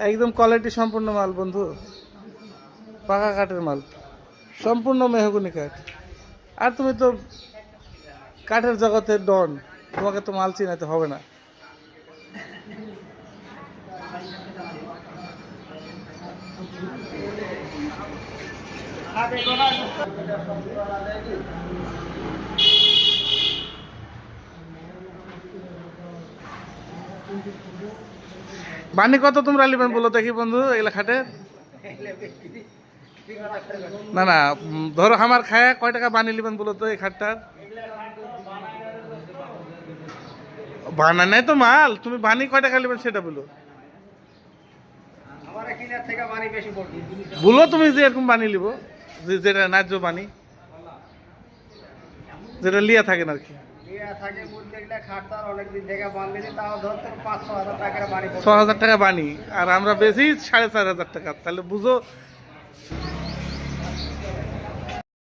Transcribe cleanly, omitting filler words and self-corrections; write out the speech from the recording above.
একদম কোয়ালিটি সম্পূর্ণ মাল বন্ধু, পাকা কাঠের মাল, সম্পূর্ণ মেহগনি কাঠ। আর তুমি তো কাঠের জগতের ডন, তোমাকে তো মাল চিনাতে হবে না। বানি কত তোমরা নেবেন বলো দেখি বন্ধু এগুলা খাটের? না না, ধরো আমার খায় কয় টাকা বানিয়ে নেবেন বলো তো এই খাটটার? বানায় তো মাল, তুমি বানি কয় টাকা নেবেন সেটা বলো। বলো তুমি যে এরকম বানিয়ে নিবো, যেটা ন্যায্য বানি, যেটা লিয়া থাকেন আর কি। 6,000 টাকা বানি, আর আমরা বেশি 4,500 টাকা, তাহলে বুঝো